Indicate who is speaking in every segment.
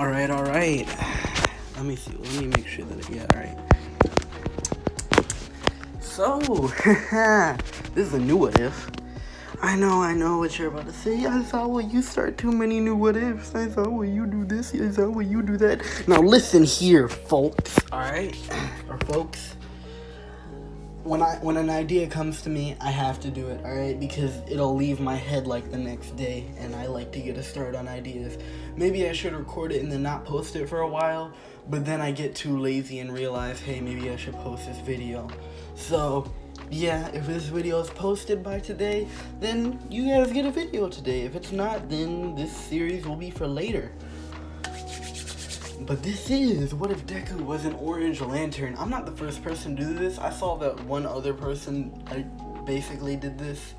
Speaker 1: Alright. Let me see. Let me make sure that alright. So, this is a new what if. I know what you're about to say. I saw where you start too many new what ifs. I saw where you do this. I saw where you do that. Now listen here, folks. Alright? Or folks. When an idea comes to me, I have to do it, alright? Because it'll leave my head like the next day, and I like to get a start on ideas. Maybe I should record it and then not post it for a while, but then I get too lazy and realize, hey, maybe I should post this video. So, yeah, if this video is posted by today, then you guys get a video today. If it's not, then this series will be for later. But this is, what if Deku was an orange lantern? I'm not the first person to do this. I saw that one other person basically did this.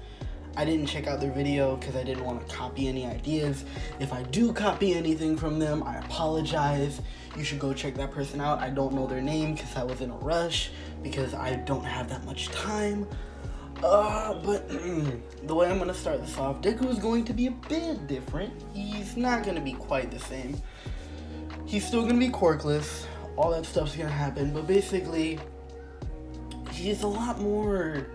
Speaker 1: I didn't check out their video because I didn't want to copy any ideas. If I do copy anything from them, I apologize. You should go check that person out. I don't know their name because I was in a rush because I don't have that much time. But the way I'm going to start this off, Deku is going to be a bit different. He's not going to be quite the same. He's still going to be quirkless. All that stuff's going to happen. But basically, he's a lot more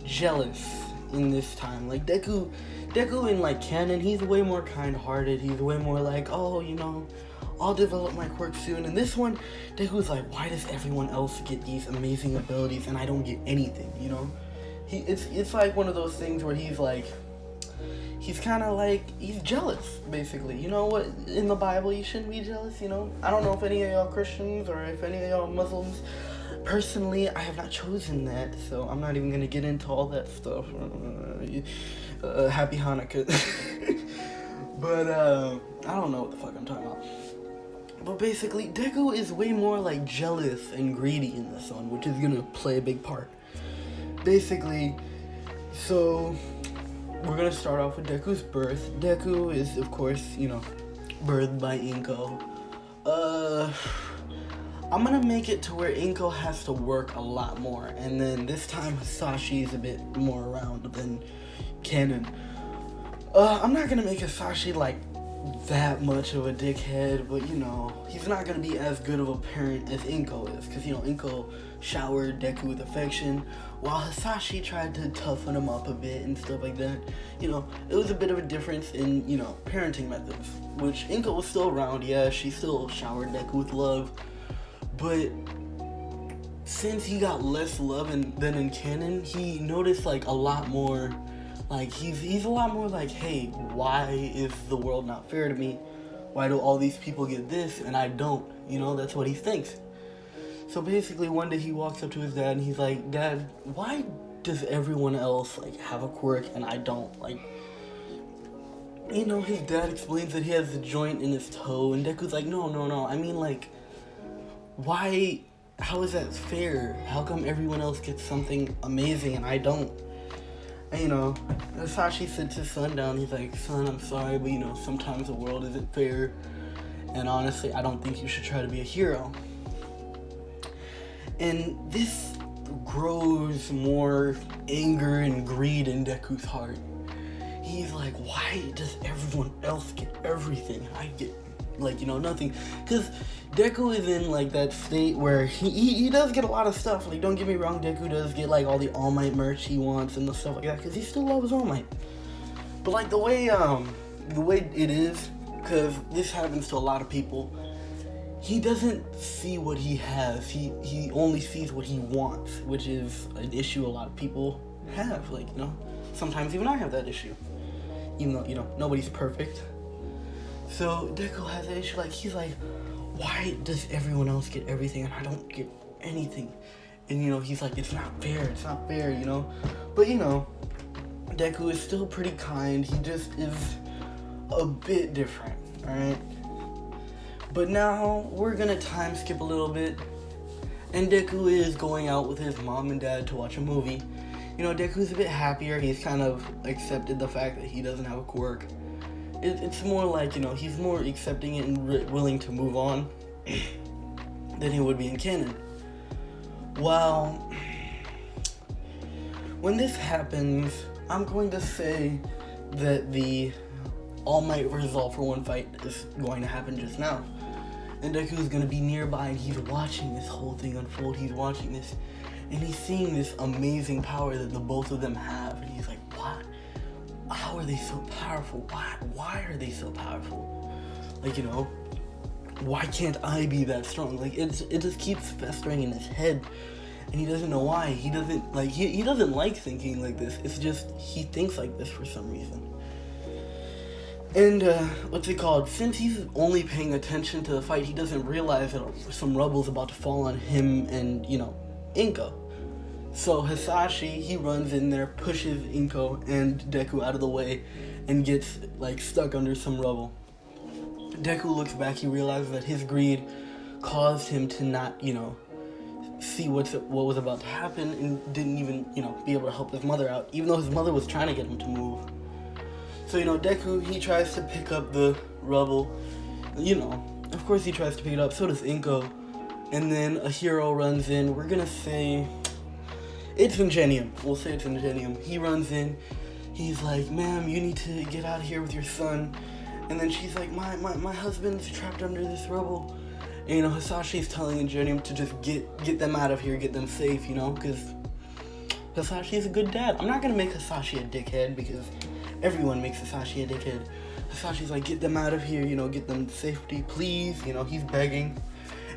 Speaker 1: jealous in this time. Like Deku in like canon, he's way more kind-hearted. He's way more like, oh, you know, I'll develop my quirk soon. And this one, Deku's like, why does everyone else get these amazing abilities and I don't get anything, you know? It's like one of those things where he's like, he's kind of like, he's jealous, basically. You know what, in the Bible, you shouldn't be jealous, you know? I don't know if any of y'all Christians or if any of y'all Muslims. Personally, I have not chosen that, so I'm not even going to get into all that stuff. Happy Hanukkah. But, I don't know what the fuck I'm talking about. But basically, Deku is way more, like, jealous and greedy in this one, which is going to play a big part. Basically, so we're going to start off with Deku's birth. Deku is, of course, you know, birthed by Inko. I'm gonna make it to where Inko has to work a lot more, and then this time Hisashi is a bit more around than canon. I'm not gonna make Hisashi like that much of a dickhead, but you know, he's not gonna be as good of a parent as Inko is, because you know, Inko showered Deku with affection, while Hisashi tried to toughen him up a bit and stuff like that. You know, it was a bit of a difference in, you know, parenting methods, which Inko was still around, yeah, she still showered Deku with love. But since he got less love than in canon, he noticed like a lot more, like he's a lot more like, hey, why is the world not fair to me? Why do all these people get this and I don't? You know, that's what he thinks. So basically one day he walks up to his dad and he's like, Dad, why does everyone else like have a quirk and I don't? Like, you know, his dad explains that he has a joint in his toe, and Deku's like, no, I mean like, why, how is that fair? How come everyone else gets something amazing and I don't? And you know, Hisashi sits his son down, he's like, son, I'm sorry, but you know, sometimes the world isn't fair, and honestly, I don't think you should try to be a hero. And this grows more anger and greed in Deku's heart. He's like, why does everyone else get everything? I get, like, you know, nothing. Because Deku is in, like, that state where he does get a lot of stuff. Like, don't get me wrong, Deku does get, like, all the All Might merch he wants and the stuff like that, because he still loves All Might. But, like, the way it is, because this happens to a lot of people, he doesn't see what he has. He only sees what he wants, which is an issue a lot of people have. Like, you know, sometimes even I have that issue. Even though, you know, nobody's perfect. So Deku has an issue, like, he's like, why does everyone else get everything and I don't get anything? And, you know, he's like, it's not fair, you know? But, you know, Deku is still pretty kind. He just is a bit different, alright? But now, we're gonna time skip a little bit. And Deku is going out with his mom and dad to watch a movie. You know, Deku's a bit happier. He's kind of accepted the fact that he doesn't have a quirk. It's more like, you know, he's more accepting it and willing to move on than he would be in canon. Well, when this happens, I'm going to say that the All Might versus All for One fight is going to happen just now. And Deku is going to be nearby, and he's watching this whole thing unfold. He's watching this, and he's seeing this amazing power that the both of them have. And he's like, what? How are they so powerful? Why are they so powerful? Like, you know, why can't I be that strong? Like, it just keeps festering in his head, and he doesn't know why. He doesn't like thinking like this. It's just, he thinks like this for some reason. And, since he's only paying attention to the fight, he doesn't realize that some rubble's about to fall on him and, you know, Inko. So Hisashi, he runs in there, pushes Inko and Deku out of the way, and gets, like, stuck under some rubble. Deku looks back, he realizes that his greed caused him to not, you know, see what was about to happen, and didn't even, you know, be able to help his mother out, even though his mother was trying to get him to move. So, you know, Deku, he tries to pick up the rubble. You know, of course he tries to pick it up, so does Inko. And then a hero runs in. We're gonna say it's Ingenium. We'll say it's Ingenium. He runs in. He's like, ma'am, you need to get out of here with your son. And then she's like, my husband's trapped under this rubble. And, you know, Hisashi's telling Ingenium to just get them out of here, get them safe, you know, because Hisashi's a good dad. I'm not gonna make Hisashi a dickhead, because everyone makes Hisashi a dickhead. Hisashi's like, get them out of here, you know, get them to safety, please. You know, he's begging.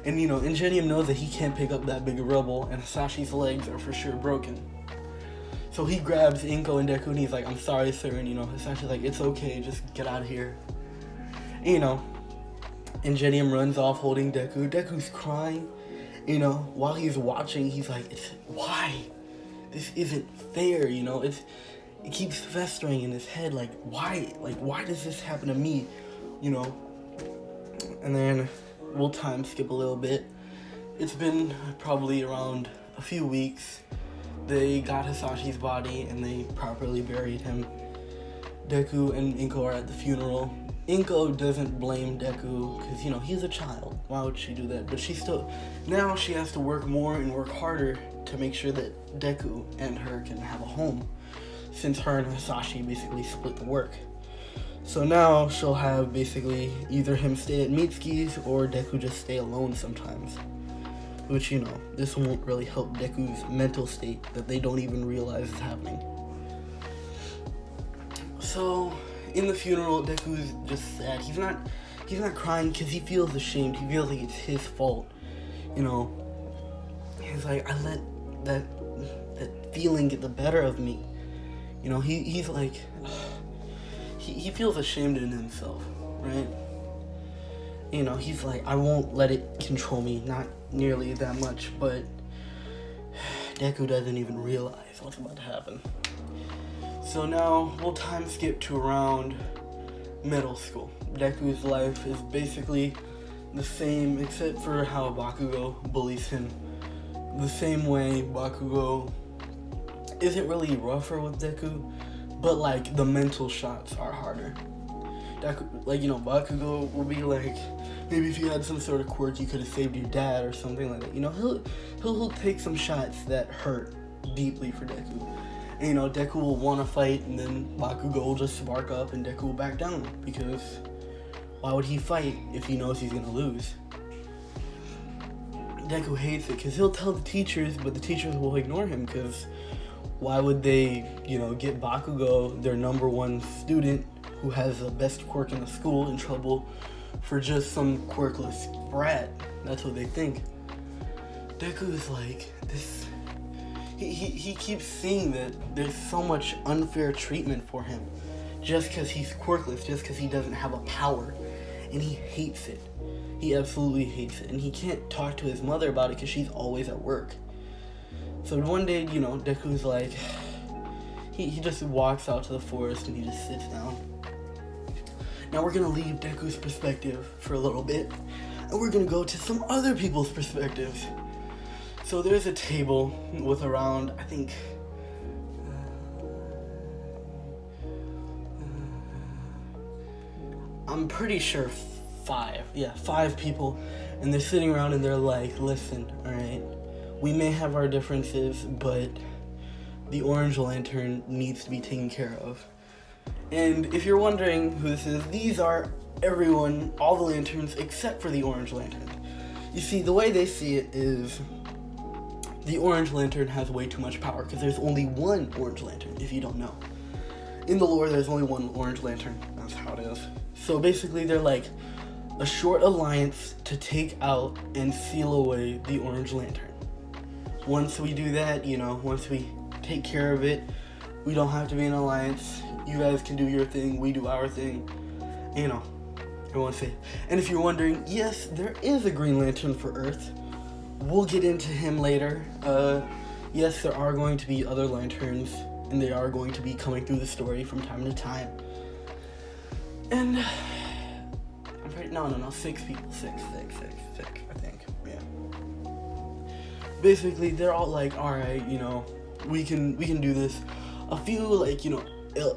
Speaker 1: And, you know, Ingenium knows that he can't pick up that big a rubble, and Hisashi's legs are for sure broken. So he grabs Inko and Deku, and he's like, I'm sorry, sir. And, you know, Hisashi's like, it's okay, just get out of here. And, you know, Ingenium runs off holding Deku. Deku's crying. You know, while he's watching, he's like, why? This isn't fair, you know, it keeps festering in his head, like, why does this happen to me, you know? And then we'll time skip a little bit. It's been probably around a few weeks. They got Hisashi's body and they properly buried him. Deku and Inko are at the funeral. Inko doesn't blame Deku because, you know, he's a child. Why would she do that? But now she has to work more and work harder to make sure that Deku and her can have a home, since her and Hisashi basically split the work. So now she'll have basically either him stay at Mitsuki's or Deku just stay alone sometimes. Which, you know, this won't really help Deku's mental state that they don't even realize is happening. So in the funeral, Deku's just sad. He's not crying because he feels ashamed. He feels like it's his fault. You know, he's like, I let that feeling get the better of me. You know, he's like, he feels ashamed in himself, right? You know, he's like, I won't let it control me, not nearly that much, but Deku doesn't even realize what's about to happen. So now we'll time skip to around middle school. Deku's life is basically the same, except for how Bakugo bullies him. The same way Bakugo isn't really rougher with Deku, but like the mental shots are harder. Deku, like, you know, Bakugo will be like, maybe if you had some sort of quirk, you could have saved your dad or something like that. You know, he'll take some shots that hurt deeply for Deku. And, you know, Deku will want to fight, and then Bakugo will just spark up, and Deku will back down, because why would he fight if he knows he's gonna lose? Deku hates it, because he'll tell the teachers, but the teachers will ignore him, because why would they, you know, get Bakugo, their number one student, who has the best quirk in the school, in trouble for just some quirkless brat? That's what they think. Deku is like, this... He keeps seeing that there's so much unfair treatment for him, just because he's quirkless, just because he doesn't have a power, and he hates it. He absolutely hates it, and he can't talk to his mother about it because she's always at work. So one day, you know, Deku's like, he just walks out to the forest and he just sits down. Now we're gonna leave Deku's perspective for a little bit, and we're gonna go to some other people's perspectives. So there's a table with around, I think, I'm pretty sure 5 people, and they're sitting around and they're like, listen, alright, we may have our differences, but the Orange Lantern needs to be taken care of. And if you're wondering who this is, these are everyone, all the lanterns except for the Orange Lantern. You see, the way they see it is the Orange Lantern has way too much power because there's only one Orange Lantern, if you don't know. In the lore, there's only one Orange Lantern. That's how it is. So basically, they're like a short alliance to take out and seal away the Orange Lantern. Once we do that, you know, once we take care of it, we don't have to be an alliance. You guys can do your thing, we do our thing. You know, everyone's safe. And if you're wondering, yes, there is a Green Lantern for Earth. We'll get into him later. Yes, there are going to be other lanterns, and they are going to be coming through the story from time to time. And I'm pretty, no, 6 people, six, I think, yeah. Basically, they're all like, all right, you know, we can do this. A few, like, you know,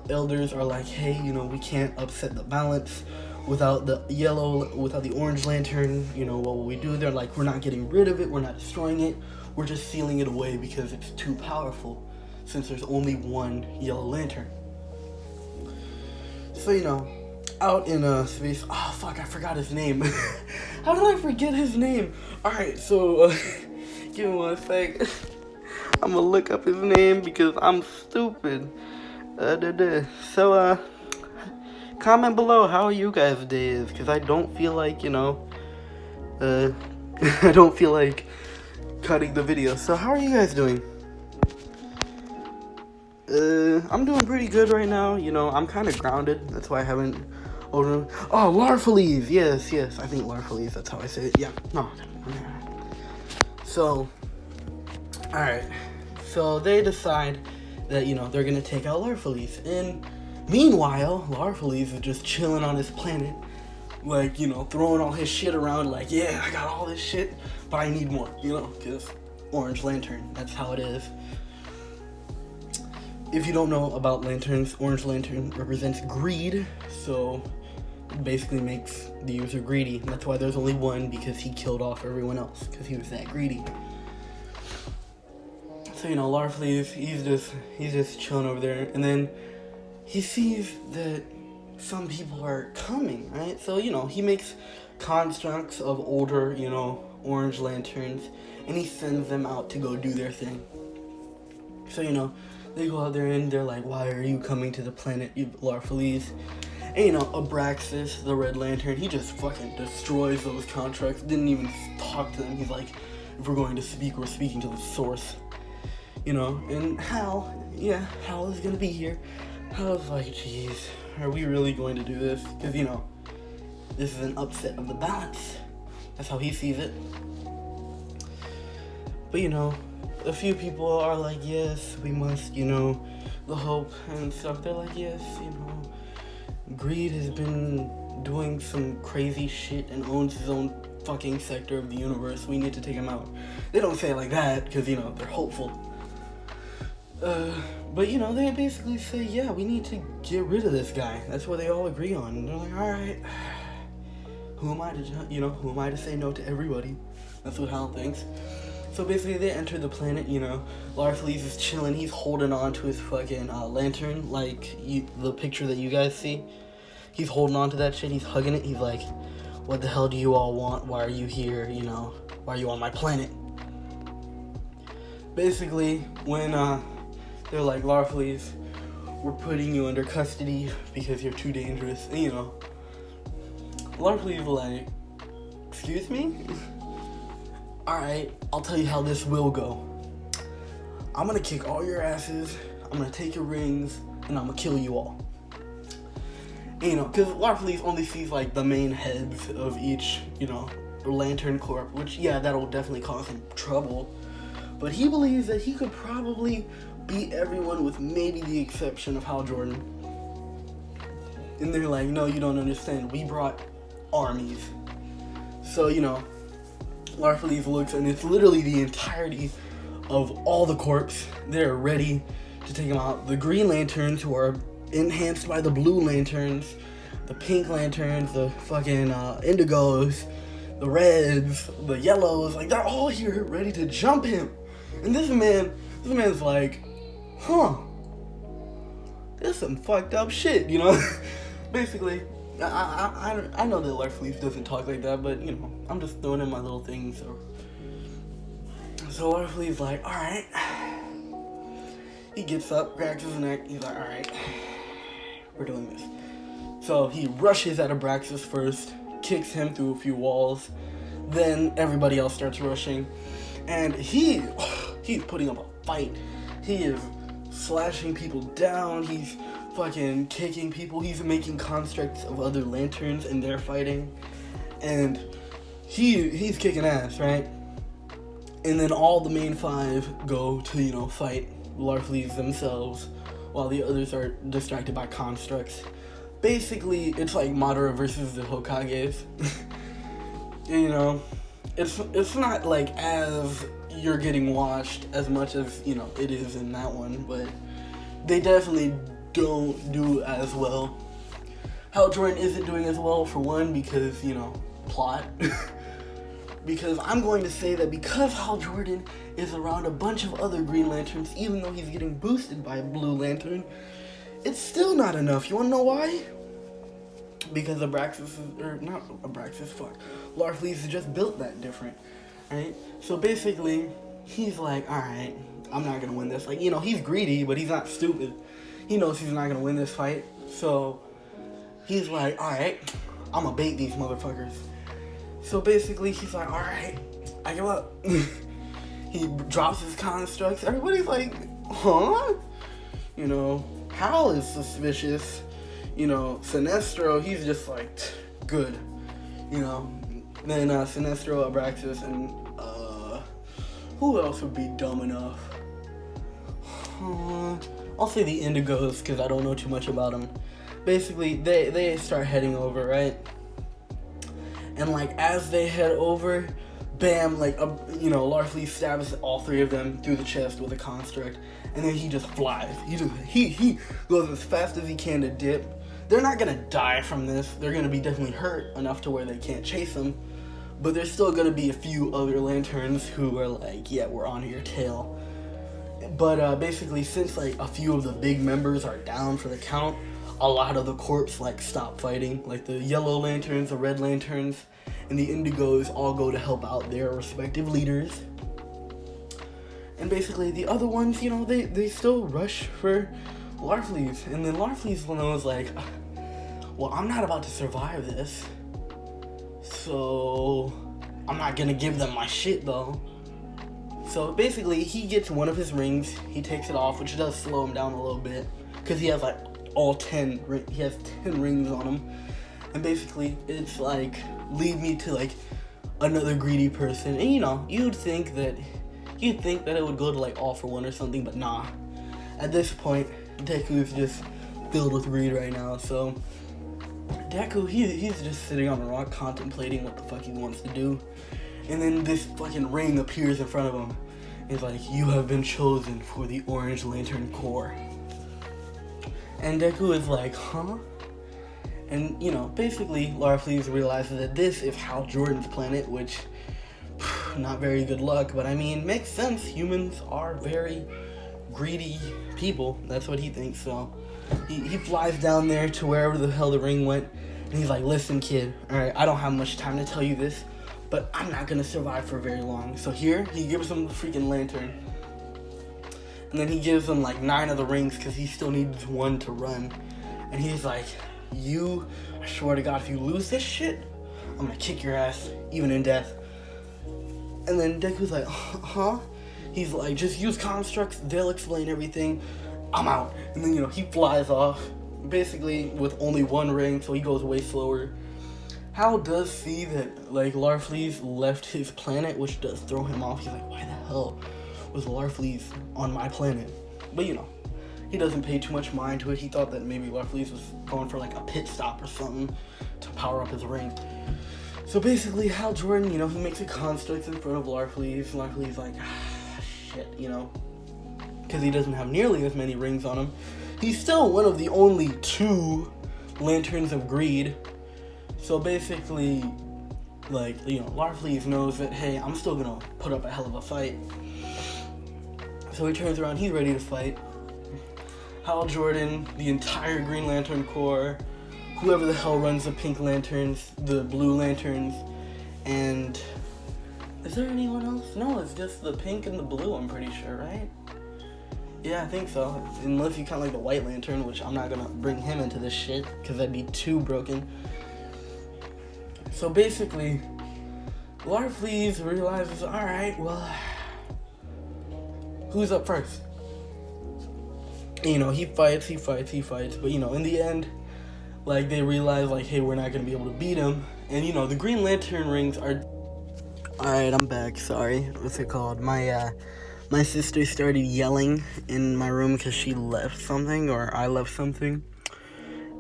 Speaker 1: elders are like, hey, you know, we can't upset the balance without the Orange Lantern. You know, what will we do? They're like, we're not getting rid of it, we're not destroying it, we're just sealing it away because it's too powerful since there's only one Yellow Lantern. So, you know, out in space, oh fuck, I forgot his name. How did I forget his name? Alright, so give me one sec. I'm gonna look up his name because I'm stupid. So, comment below how you guys' day is, because I don't feel like, you know, I don't feel like cutting the video. So, how are you guys doing? I'm doing pretty good right now. You know, I'm kind of grounded. That's why I haven't. Oh, Larfleeze. Yes. I think Larfleeze. That's how I say it. Yeah. No. So, alright. So, they decide that, you know, they're gonna take out Larfleeze. And meanwhile, Larfleeze is just chilling on his planet. Like, you know, throwing all his shit around. Like, yeah, I got all this shit, but I need more. You know, because Orange Lantern. That's how it is. If you don't know about lanterns, Orange Lantern represents greed, so it basically makes the user greedy. And that's why there's only one, because he killed off everyone else, because he was that greedy. So, you know, Larfleeze, he's just chilling over there, and then he sees that some people are coming, right? So, you know, he makes constructs of older, you know, Orange Lanterns, and he sends them out to go do their thing. So, you know, they go out there and they're like, why are you coming to the planet, you Larfleeze? And, you know, Abraxas, the Red Lantern, he just fucking destroys those contracts, didn't even talk to them. He's like, if we're going to speak, we're speaking to the source. You know, and Hal is gonna be here. Hal's like, geez, are we really going to do this? Because, you know, this is an upset of the balance. That's how he sees it. But, you know, a few people are like, yes, we must, you know, the hope and stuff. They're like, yes, you know, Greed has been doing some crazy shit and owns his own fucking sector of the universe. We need to take him out. They don't say it like that because, you know, they're hopeful. But, you know, they basically say, yeah, we need to get rid of this guy. That's what they all agree on. And they're like, alright, who am I to say no to everybody? That's what Hal thinks. So basically, they enter the planet, you know, Larfleeze is chilling, he's holding on to his fucking lantern, like the picture that you guys see. He's holding on to that shit, he's hugging it, he's like, what the hell do you all want? Why are you here, you know? Why are you on my planet? Basically, when they're like, Larfleeze, we're putting you under custody because you're too dangerous, and, you know, Larfleeze like, excuse me? Alright, I'll tell you how this will go. I'm gonna kick all your asses, I'm gonna take your rings, and I'm gonna kill you all. And, you know, because Larfleeze only sees, like, the main heads of each, you know, Lantern Corp, which, yeah, that'll definitely cause him trouble. But he believes that he could probably beat everyone with maybe the exception of Hal Jordan. And they're like, no, you don't understand, we brought armies. So, you know, Larfleeze looks, and it's literally the entirety of all the corps. They're ready to take him out. The Green Lanterns, who are enhanced by the Blue Lanterns, the Pink Lanterns, the fucking Indigos, the Reds, the Yellows, like, they're all here ready to jump him. And this man's like, huh, this is some fucked up shit, you know? Basically, I know that Larfleeze doesn't talk like that, but, you know, I'm just throwing in my little thing, So Larfleeze like, alright. He gets up, cracks his neck, he's like, alright, we're doing this. So he rushes at Abraxas first, kicks him through a few walls, then everybody else starts rushing, and he's putting up a fight. He is slashing people down, he's fucking kicking people, he's making constructs of other lanterns and they're fighting, and he's kicking ass, right? And then all the main five go to, you know, fight Larfleeze themselves, while the others are distracted by constructs. Basically, it's like Madara versus the Hokages. You know, it's not like as you're getting washed as much as, you know, it is in that one, but they definitely don't do as well. Hal Jordan isn't doing as well, for one, because, you know, plot. Because I'm going to say that because Hal Jordan is around a bunch of other Green Lanterns, even though he's getting boosted by a Blue Lantern, it's still not enough. You wanna know why? Because Larfleeze is just built that different, right? So basically, he's like, alright, I'm not gonna win this. Like, you know, he's greedy, but he's not stupid. He knows he's not gonna win this fight, so he's like, alright, I'm gonna bait these motherfuckers. So basically, he's like, alright, I give up. He drops his constructs. Everybody's like, huh? You know, Hal is suspicious. You know, Sinestro, he's just like, good. You know, then Sinestro, Abraxas, and who else would be dumb enough? I'll say the Indigos, because I don't know too much about them. Basically, they start heading over, right? And like as they head over, bam, like you know, Larfleeze stabs all three of them through the chest with a construct, and then he just flies. He goes as fast as he can to dip. They're not gonna die from this. They're gonna be definitely hurt enough to where they can't chase him, but there's still gonna be a few other lanterns who are like, yeah, we're on your tail. But basically, since like a few of the big members are down for the count, a lot of the corps like stop fighting. Like the yellow lanterns, the red lanterns, and the indigos all go to help out their respective leaders. And basically the other ones, you know, they still rush for Larfleeze. And then Larfleeze knows like, well, I'm not about to survive this, so I'm not gonna give them my shit though. So basically he gets one of his rings, he takes it off, which does slow him down a little bit, because he has like he has 10 rings on him, and basically it's like, lead me to like another greedy person. And you know, you'd think that it would go to like All For One or something, but nah. At this point, Deku's just filled with greed right now. So Deku, he's just sitting on a rock contemplating what the fuck he wants to do, and then this fucking ring appears in front of him. It's like, you have been chosen for the Orange Lantern Corps. And Deku is like, huh? And, you know, basically, Larfleeze realizes that this is Hal Jordan's planet, which, not very good luck, but I mean, makes sense. Humans are very greedy people. That's what he thinks, so he flies down there to wherever the hell the ring went, and he's like, listen, kid, alright, I don't have much time to tell you this, but I'm not gonna survive for very long. So here, he gives him the freaking lantern. And then he gives him like 9 of the rings because he still needs one to run. And he's like, I swear to God, if you lose this shit, I'm gonna kick your ass, even in death. And then Deku's like, huh? He's like, just use constructs, they'll explain everything, I'm out. And then, you know, he flies off, basically with only 1 ring, so he goes way slower. Hal does see that, like, Larfleeze left his planet, which does throw him off. He's like, why the hell was Larfleeze on my planet? But, you know, he doesn't pay too much mind to it. He thought that maybe Larfleeze was going for, like, a pit stop or something to power up his ring. So, basically, Hal Jordan, you know, he makes a construct in front of Larfleeze. Larfleeze's like, shit, you know, because he doesn't have nearly as many rings on him. He's still one of the only 2 Lanterns of Greed. So basically, like, you know, Larfleeze knows that, hey, I'm still gonna put up a hell of a fight. So he turns around, he's ready to fight. Hal Jordan, the entire Green Lantern Corps, whoever the hell runs the Pink Lanterns, the Blue Lanterns, and is there anyone else? No, it's just the Pink and the Blue, I'm pretty sure, right? Yeah, I think so. Unless you count like the White Lantern, which I'm not gonna bring him into this shit, because that'd be too broken. So basically, Larfleeze realizes, alright, well, who's up first? And, he fights, but, in the end, like, they realize, like, hey, we're not gonna be able to beat him. And, the Green Lantern rings are... Alright, I'm back, sorry. What's it called? My sister started yelling in my room because she left something, or I left something.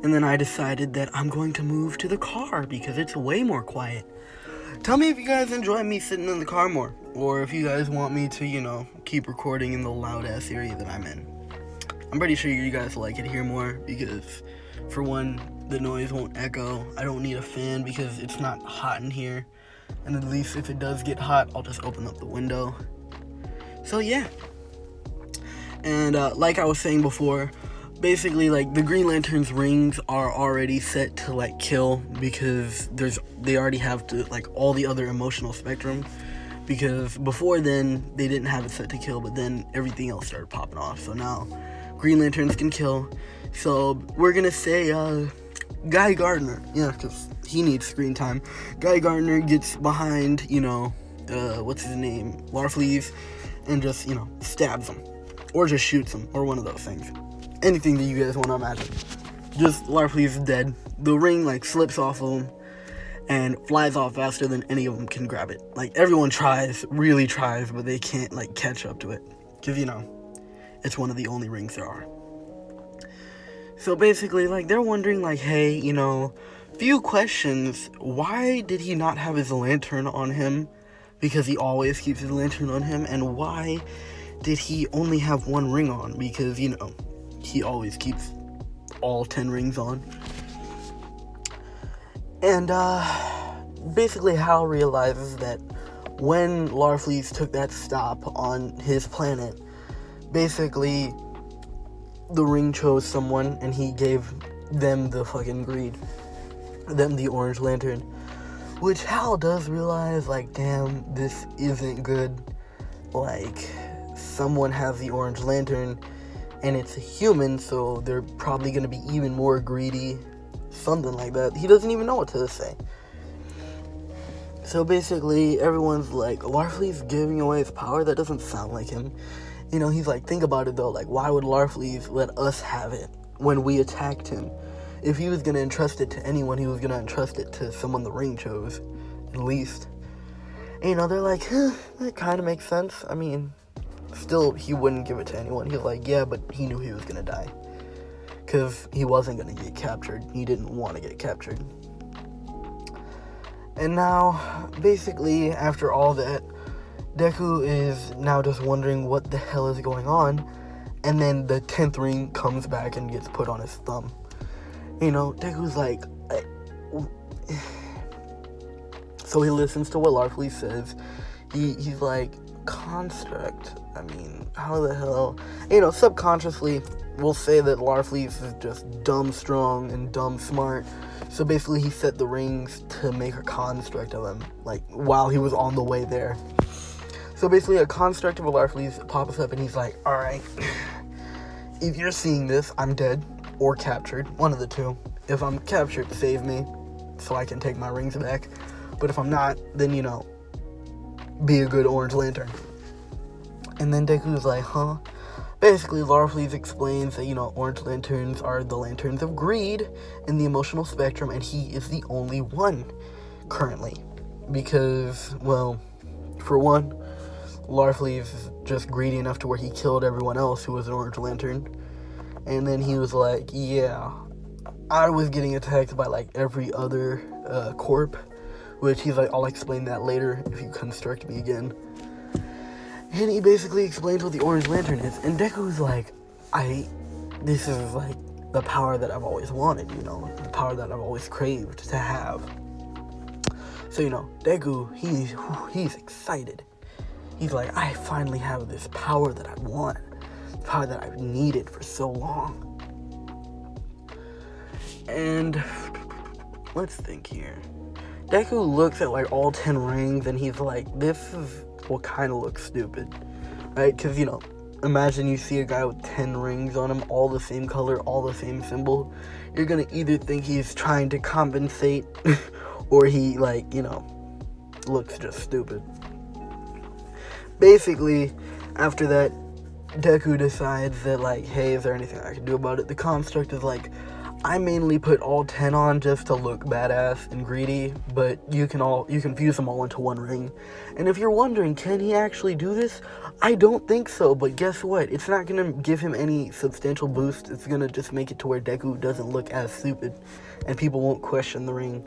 Speaker 1: And then I decided that I'm going to move to the car because it's way more quiet. Tell me if you guys enjoy me sitting in the car more, or if you guys want me to, keep recording in the loud-ass area that I'm in. I'm pretty sure you guys like it here more because, for one, the noise won't echo. I don't need a fan because it's not hot in here. And at least if it does get hot, I'll just open up the window. So yeah, and like I was saying before, basically like the Green Lantern's rings are already set to like kill because they already have to like all the other emotional spectrum, because before then they didn't have it set to kill, but then everything else started popping off. So now Green Lanterns can kill. So we're gonna say Guy Gardner, yeah, because he needs screen time. Guy Gardner gets behind what's his name, Larfleeze, and just, stabs him. Or just shoots him, or one of those things. Anything that you guys want to imagine. Just Larfleeze is dead. The ring, slips off of him, and flies off faster than any of them can grab it. Everyone really tries, but they can't, catch up to it. Because, it's one of the only rings there are. So basically, they're wondering, hey, few questions. Why did he not have his lantern on him? Because he always keeps his lantern on him. And why did he only have one ring on? Because, he always keeps all 10 rings on. And, basically Hal realizes that when Larfleeze took that stop on his planet, basically the ring chose someone and he gave them the fucking the Orange Lantern. Which Hal does realize, damn, this isn't good. Someone has the Orange Lantern, and it's a human, so they're probably gonna be even more greedy. Something like that. He doesn't even know what to say. So basically, everyone's Larfleeze giving away his power? That doesn't sound like him. He's think about it though, why would Larfleeze let us have it when we attacked him? If he was going to entrust it to anyone, he was going to entrust it to someone the ring chose, at least. And, they're that kind of makes sense. I mean, still, he wouldn't give it to anyone. He's yeah, but he knew he was going to die. Because he wasn't going to get captured. He didn't want to get captured. And now, basically, after all that, Deku is now just wondering what the hell is going on. And then the 10th ring comes back and gets put on his thumb. Deku's so he listens to what Larfleeze says. He's construct. I mean, how the hell? Subconsciously, we'll say that Larfleeze is just dumb strong and dumb smart. So basically, he set the rings to make a construct of him, while he was on the way there. So basically, a construct of a Larfleeze pops up, and he's alright, if you're seeing this, I'm dead. Or captured, one of the two. If I'm captured, save me, so I can take my rings back. But if I'm not, then, be a good Orange Lantern. And then Deku's huh? Basically, Larfleeze explains that, Orange Lanterns are the lanterns of greed in the emotional spectrum, and he is the only one, currently. Because, well, for one, Larfleeze is just greedy enough to where he killed everyone else who was an Orange Lantern. And then he was yeah, I was getting attacked by, every other corp. Which he's I'll explain that later if you construct me again. And he basically explains what the Orange Lantern is. And Deku's this is, the power that I've always wanted, the power that I've always craved to have. So, Deku, he's excited. He's I finally have this power that I want. power that I've needed for so long. And let's think here. Deku looks at like all 10 rings and he's like, this is what kind of looks stupid, right? Because, you know, imagine you see a guy with 10 rings on him, all the same color, all the same symbol. You're gonna either think he's trying to compensate or he, like, you know, looks just stupid. Basically, after that, Deku decides that, like, hey, is there anything I can do about it? The construct is like, I mainly put all 10 on just to look badass and greedy, but you can fuse them all into one ring. And if you're wondering, can he actually do this? I don't think so, but guess what? It's not gonna give him any substantial boost. It's gonna just make it to where Deku doesn't look as stupid, and people won't question the ring.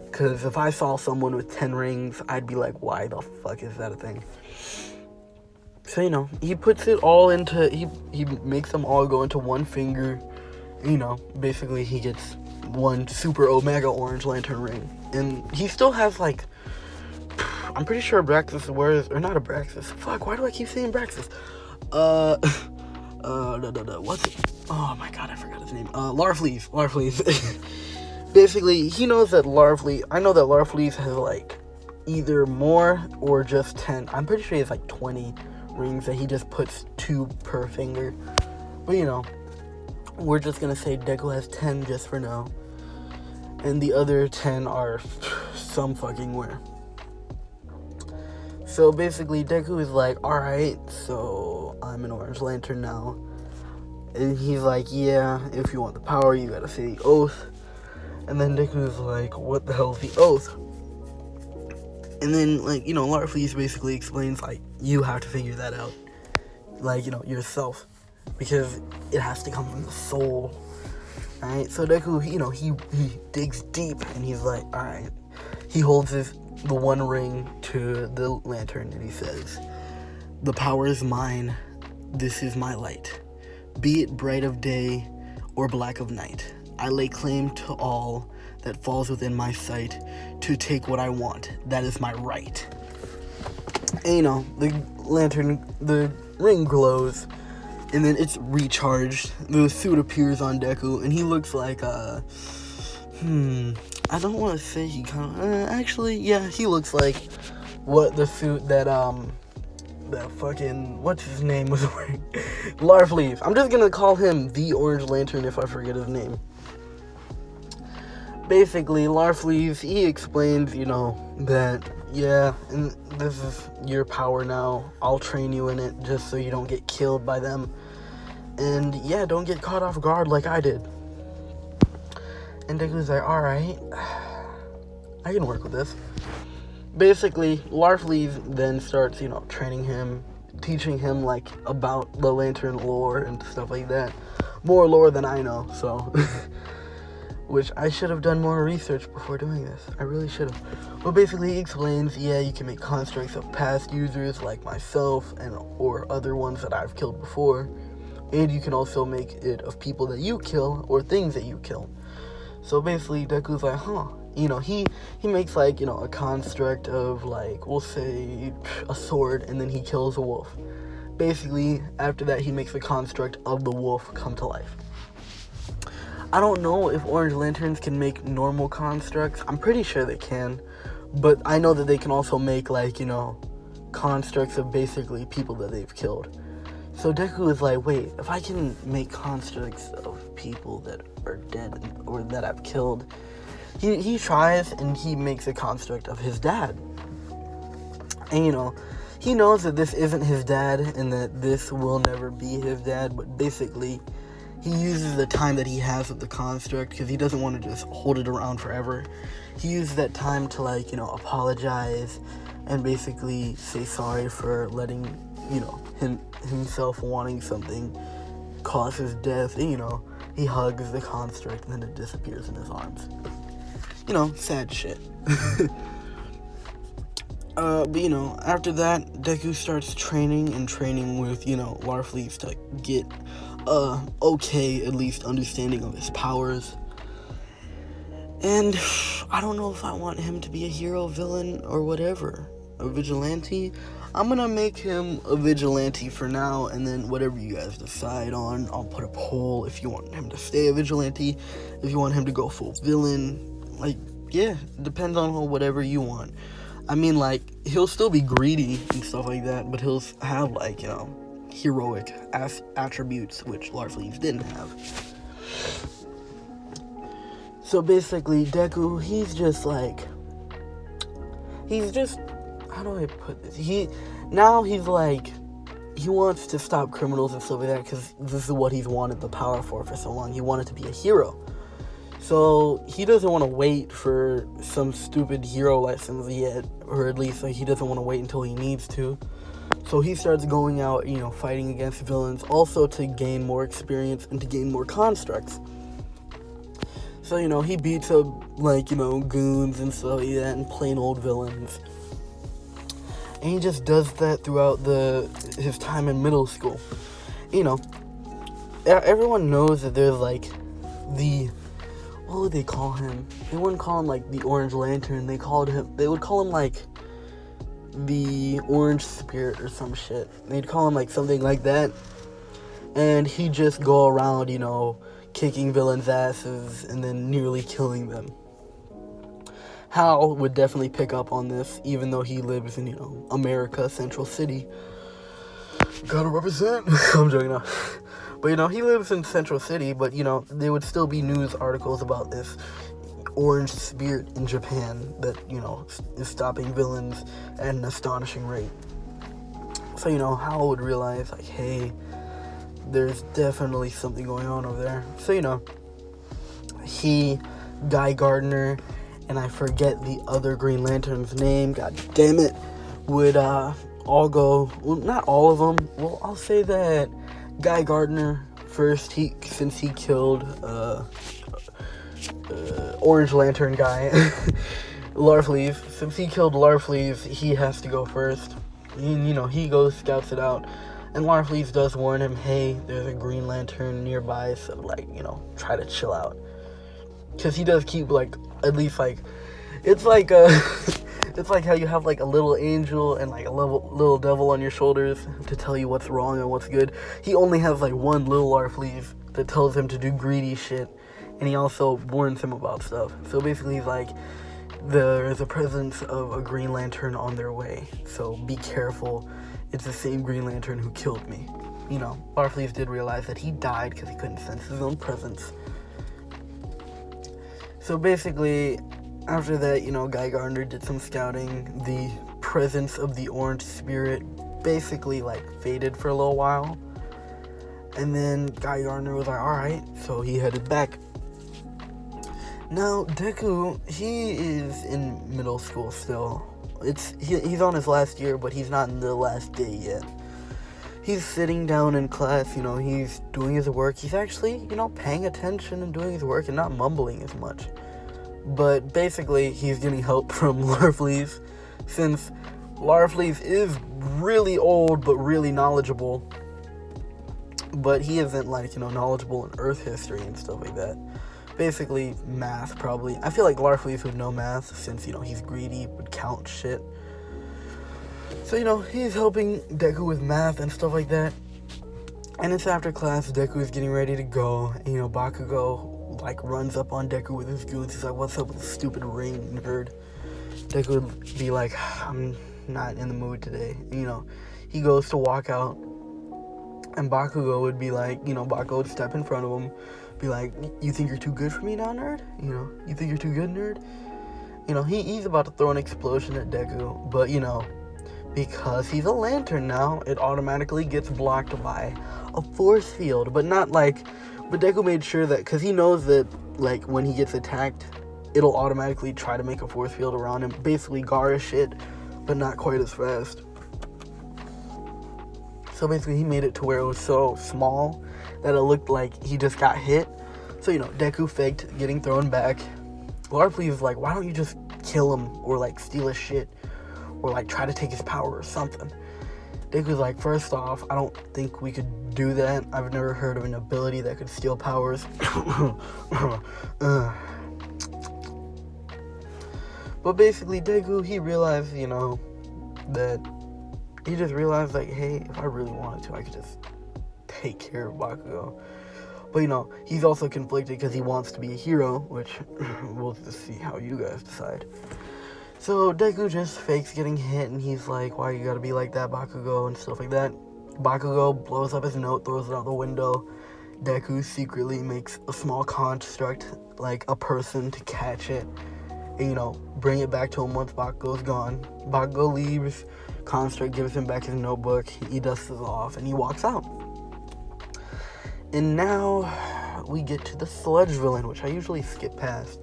Speaker 1: Because if I saw someone with 10 rings, I'd be like, why the fuck is that a thing? So, you know, he puts it all into, he makes them all go into one finger. You know, basically he gets one super Omega Orange Lantern ring. And he still has, like, I'm pretty sure Abraxas wears, or not Abraxas. Fuck, why do I keep saying Abraxas? What's it? Oh my god, I forgot his name. Larfleeze. Basically, he knows that I know that Larfleeze has, like, either more or just 10. I'm pretty sure he has, like, 20 rings that he just puts 2 per finger. But, you know, we're just gonna say Deku has 10 just for now. And the other 10 are some fucking where. So basically, Deku is like, alright, so I'm an Orange Lantern now. And he's like, yeah, if you want the power, you gotta say the oath. And then Deku is like, what the hell is the oath? And then, like, you know, Larfleeze basically explains, like, you have to figure that out. Like, you know, yourself. Because it has to come from the soul. Alright, so Deku, you know, he digs deep and he's like, alright. He holds the one ring to the lantern and he says, the power is mine, this is my light. Be it bright of day or black of night, I lay claim to all that falls within my sight to take what I want. That is my right. And, you know, the ring glows. And then it's recharged. The suit appears on Deku, and he looks like, I don't want to say he kind of, actually, yeah, he looks like what the suit that, that fucking, what's his name was wearing? Larfleeze. I'm just gonna call him the Orange Lantern if I forget his name. Basically, Larfleeze, he explains, you know, that, yeah, and this is your power now. I'll train you in it just so you don't get killed by them. And, yeah, don't get caught off guard like I did. And Deku's like, alright, I can work with this. Basically, Larfleeze then starts, you know, training him, teaching him, like, about the Lantern lore and stuff like that. More lore than I know, so... Which I should have done more research before doing this. I really should have. But basically he explains, yeah, you can make constructs of past users like myself and or other ones that I've killed before. And you can also make it of people that you kill or things that you kill. So basically Deku's like, huh. You know, he makes, like, you know, a construct of, like, we'll say a sword, and then he kills a wolf. Basically, after that he makes a construct of the wolf come to life. I don't know if Orange Lanterns can make normal constructs. I'm pretty sure they can. But I know that they can also make, like, you know, constructs of basically people that they've killed. So Deku is like, wait, if I can make constructs of people that are dead or that I've killed, he tries and he makes a construct of his dad. And, you know, he knows that this isn't his dad and that this will never be his dad, but basically he uses the time that he has with the construct because he doesn't want to just hold it around forever. He uses that time to, like, you know, apologize and basically say sorry for letting, you know, himself wanting something cause his death. And, you know, he hugs the construct and then it disappears in his arms. You know, sad shit. But, you know, after that, Deku starts training with, you know, Larfleeze to get okay, at least, understanding of his powers. And I don't know if I want him to be a hero, villain, or whatever. a vigilante. I'm gonna make him a vigilante for now, and then whatever you guys decide on, I'll put a poll if you want him to stay a vigilante, if you want him to go full villain. Like, yeah, depends on whatever you want. I mean, like, he'll still be greedy and stuff like that, but he'll have, like, you know, heroic attributes, which Larfleeze didn't have. So basically, Deku, he's just, how do I put this? He's like, he wants to stop criminals and stuff like that, because this is what he's wanted the power for so long. He wanted to be a hero. So he doesn't want to wait for some stupid hero lessons yet, or at least, like, he doesn't want to wait until he needs to. So he starts going out, you know, fighting against villains, also to gain more experience and to gain more constructs. So, you know, he beats up, like, you know, goons and stuff like that, and plain old villains. And he just does that throughout his time in middle school. You know, everyone knows that there's, like, what would they call him? They wouldn't call him, like, the Orange Lantern. They would call him, like, the Orange Spirit or some shit. They'd call him, like, something like that. And he'd just go around, you know, kicking villains' asses and then nearly killing them. Hal would definitely pick up on this, even though he lives in, you know, America, Central City. Gotta represent. I'm joking now. But, you know, he lives in Central City, but, you know, there would still be news articles about this Orange Spirit in Japan that, you know, is stopping villains at an astonishing rate. So, you know, Hal would realize, like, hey, there's definitely something going on over there. So, you know, Guy Gardner, and I forget the other Green Lantern's name, god damn it, would all go, well, not all of them, well, I'll say that Guy Gardner first, since he killed Orange Lantern guy, Larfleeze, since he killed Larfleeze, he has to go first. And, you know, he goes, scouts it out, and Larfleeze does warn him, hey, there's a Green Lantern nearby, so, like, you know, try to chill out. Because he does keep, like, at least, like, it's like it's like how you have, like, a little angel and, like, a little devil on your shoulders to tell you what's wrong and what's good. He only has, like, one little Larfleeze that tells him to do greedy shit, and he also warns him about stuff. So basically, he's like, there's a presence of a Green Lantern on their way, so be careful. It's the same Green Lantern who killed me. You know, Larfleeze did realize that he died because he couldn't sense his own presence. So basically, after that, you know, Guy Gardner did some scouting. The presence of the Orange Spirit basically, like, faded for a little while. And then Guy Gardner was like, alright, so he headed back. Now, Deku, he is in middle school still. He's on his last year, but he's not in the last day yet. He's sitting down in class, you know, he's doing his work. He's actually, you know, paying attention and doing his work and not mumbling as much. But basically, he's getting help from Larfleeze, since Larfleeze is really old but really knowledgeable. But he isn't, like, you know, knowledgeable in Earth history and stuff like that. Basically, math, probably. I feel like Larfleeze would know math, since, you know, he's greedy, would count shit. So, you know, he's helping Deku with math and stuff like that. And it's after class, Deku is getting ready to go, and, you know, Bakugou, like, runs up on Deku with his goons. He's like, what's up with this stupid ring, nerd? Deku would be like, I'm not in the mood today. And, you know, he goes to walk out, and Bakugou would be like, you know, Bakugou would step in front of him, be like, you think you're too good for me now, nerd? You know, you think you're too good, nerd? You know, he's about to throw an explosion at Deku, but, you know, because he's a lantern now, it automatically gets blocked by a force field, but Deku made sure that, because he knows that, like, when he gets attacked, it'll automatically try to make a force field around him, basically Gaara shit, but not quite as fast. So basically, he made it to where it was so small that it looked like he just got hit. So, you know, Deku faked getting thrown back. Larfleeze is like, why don't you just kill him, or, like, steal his shit, or, like, try to take his power or something. Deku's like, first off, I don't think we could do that. I've never heard of an ability that could steal powers. But basically, Deku, he realized, you know, that he just realized, like, hey, if I really wanted to, I could just take care of Bakugo. But, you know, he's also conflicted because he wants to be a hero, which we'll just see how you guys decide. So Deku just fakes getting hit, and he's like, why you gotta be like that, Bakugo, and stuff like that. Bakugo blows up his note, throws it out the window. Deku secretly makes a small construct, like a person, to catch it and, you know, bring it back to him once Bakugo's gone. Bakugo leaves, construct gives him back his notebook, he dusts it off, and he walks out. And now we get to the sludge villain, which I usually skip past.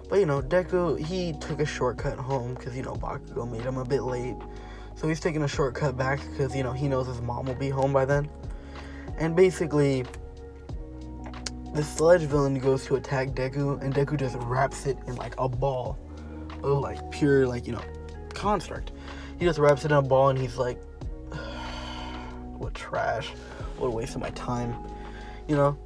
Speaker 1: But, you know, Deku, he took a shortcut home because, you know, Bakugo made him a bit late. So he's taking a shortcut back because, you know, he knows his mom will be home by then. And basically, the sludge villain goes to attack Deku, and Deku just wraps it in, like, a ball of, like, pure, like, you know, construct. He just wraps it in a ball, and he's like, what trash. What a waste of my time. You know?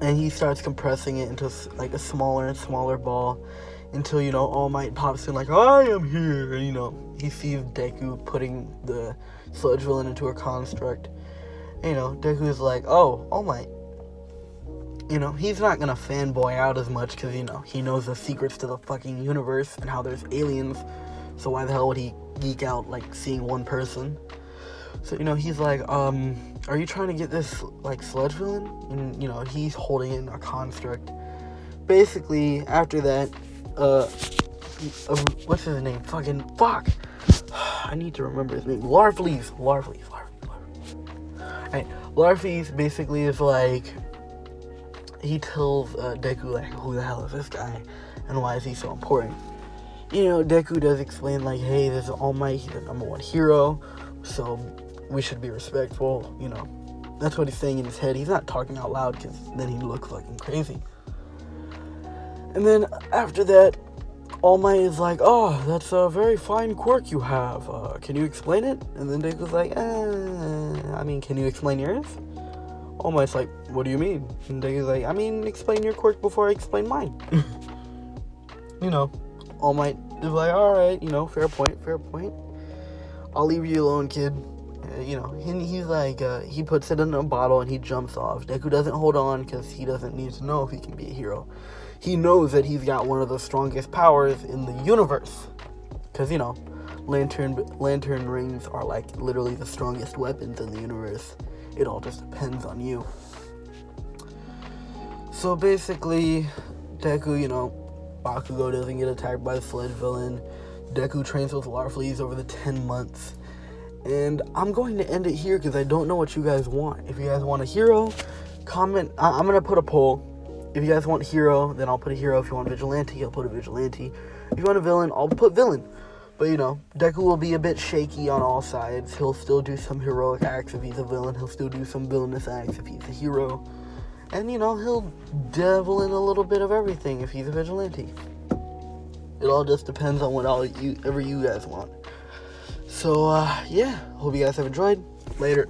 Speaker 1: And he starts compressing it into, like, a smaller and smaller ball until, you know, All Might pops in like, I am here. And, you know, he sees Deku putting the sludge villain into a construct. And, you know, Deku's like, oh, All Might. You know, he's not gonna fanboy out as much because, you know, he knows the secrets to the fucking universe and how there's aliens. So why the hell would he geek out, like, seeing one person? So, you know, he's like, are you trying to get this, like, sludge villain? And, you know, he's holding it in a construct. Basically, after that, what's his name? Fuck! I need to remember his name. Larfleeze. Alright, Larfleeze basically is like, he tells Deku, like, who the hell is this guy? And why is he so important? You know, Deku does explain, like, hey, this is All Might, he's the #1 hero, so we should be respectful, you know. That's what he's saying in his head. He's not talking out loud because then he looks fucking crazy. And then after that, All Might is like, oh, that's a very fine quirk you have. Can you explain it? And then Deku's like, I mean, can you explain yours? All Might's like, what do you mean? And Deku's like, I mean, explain your quirk before I explain mine. You know, All Might is like, alright, you know, fair point. I'll leave you alone, kid. You know, he's like, he puts it in a bottle and he jumps off. Deku doesn't hold on because he doesn't need to know if he can be a hero. He knows that he's got one of the strongest powers in the universe. Because, you know, lantern rings are, like, literally the strongest weapons in the universe. It all just depends on you. So basically, Deku, you know, Bakugo doesn't get attacked by the sludge villain. Deku trains with Larfleeze over the 10 months. And I'm going to end it here because I don't know what you guys want. If you guys want a hero, comment. I'm going to put a poll. If you guys want hero, then I'll put a hero. If you want vigilante, I'll put a vigilante. If you want a villain, I'll put villain. But, you know, Deku will be a bit shaky on all sides. He'll still do some heroic acts if he's a villain. He'll still do some villainous acts if he's a hero. And, you know, he'll devil in a little bit of everything if he's a vigilante. It all just depends on whatever you guys want. So, yeah, hope you guys have enjoyed. Later.